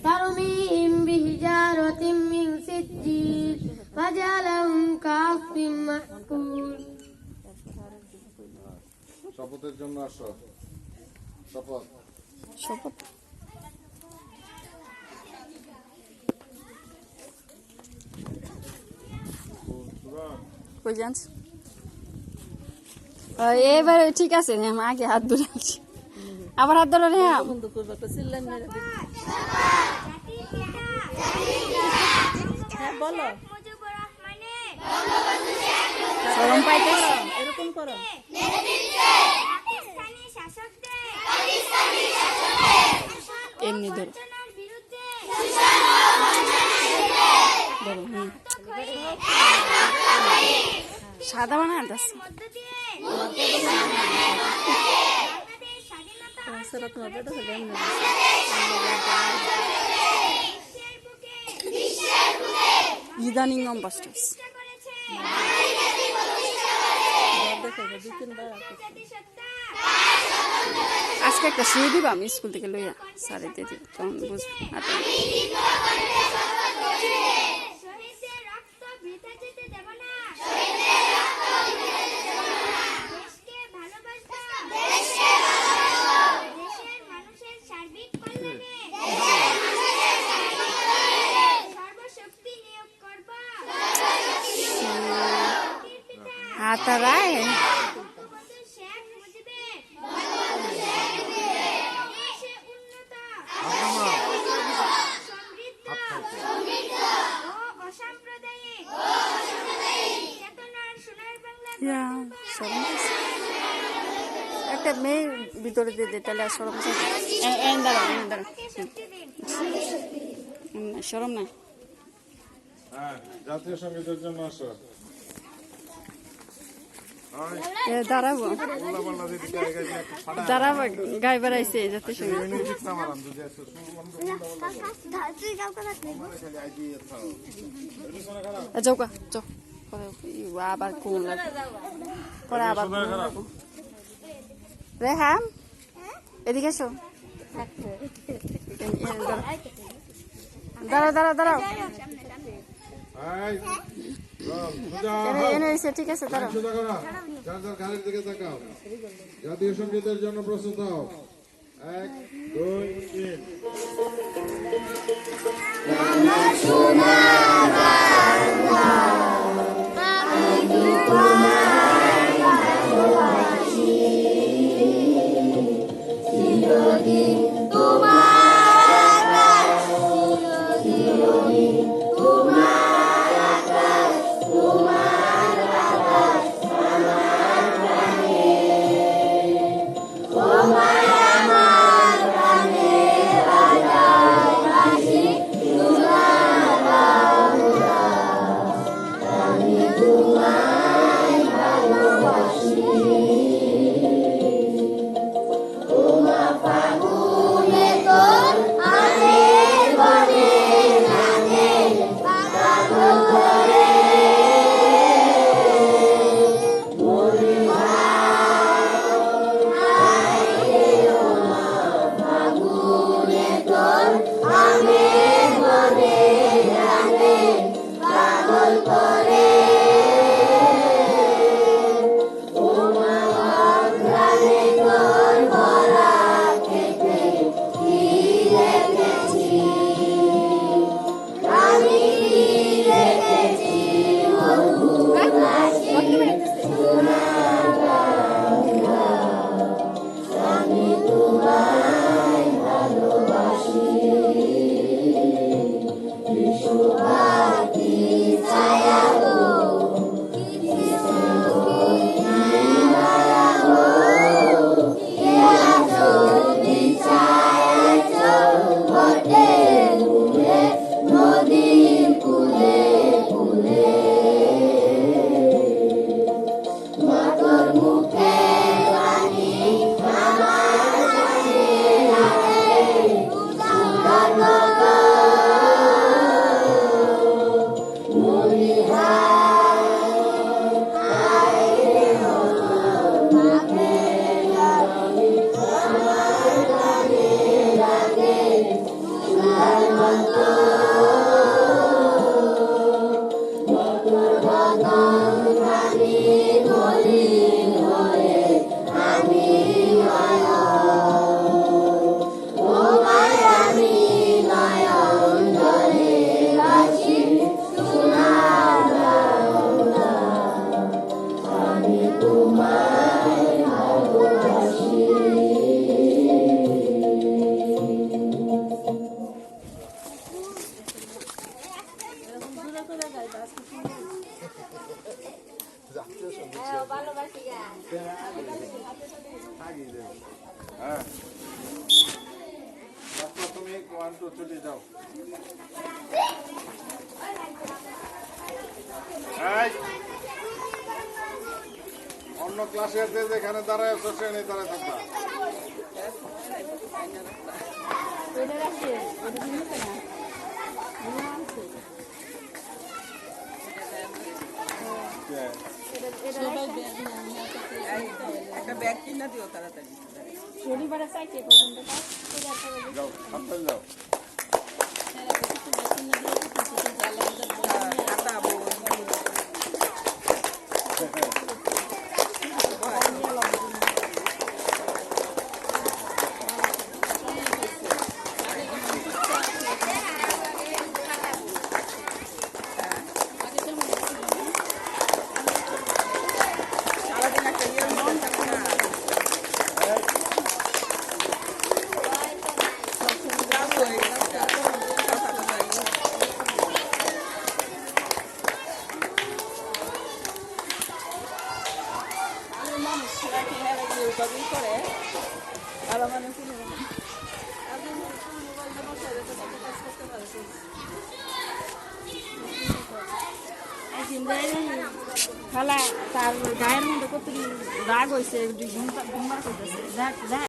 ترميهم بحجارة من سجيل فجعلهم كعصف مأكول শপথের জন্য আসো শপথ শপথ কই জানছ এবারে ঠিক আছে না আগে হাত ধরে আছি আবার হাত ধরে রে বন্ধ করব তো চিল্লান মেরে হ্যাঁ বলো শরম পাইতেছ এরকম করো এমনি ধরো ধরো সাদা বানায় দাস ইদানিং বাস্টার্স আজকে একটা শুয়ে দিব আমি স্কুল থেকে লইয়া সাড়ে দিয়ে দিব তখন বুঝবো হাতারায় একটা মেয়ের ভিতরে দিয়ে দে তাহলে আর সরম সরম না জাতীয় সঙ্গীতের জন্য আসো দাঁড়াবো দাঁড়াবো গায়ে বেড়াইছে জাতীয় সঙ্গীত চৌকা চৌ আবার কোন লাগবে পরে আবার রেহাম এদিকে এসো দাঁড়াও দাঁড়াও দাঁড়াও ঠিক আছে দাঁড়াও জাতীয় সঙ্গীতের জন্য প্রস্তুত হও 1 2 চলে যাও। এই, অন্য ক্লাসে যেখানে দাঁড়ায় আছো সেখানে দাঁড়ায় থাকবা। একটা ব্যাগ কিনা দিও তাড়াতাড়ি। যাও, সাবধানে যাও। খাতা বই সারাদিন একটা ইয়ের মধ্যে থাকো না। যাও তো, এগুলো যাও। কথা কথা ইয়ে। মানুষরা কি হ্যাঁ উপার্জন করে আর মানে কোনো খালা তার গায়ের মধ্যে কত দাগ হয়েছে ঘুমা করতেছে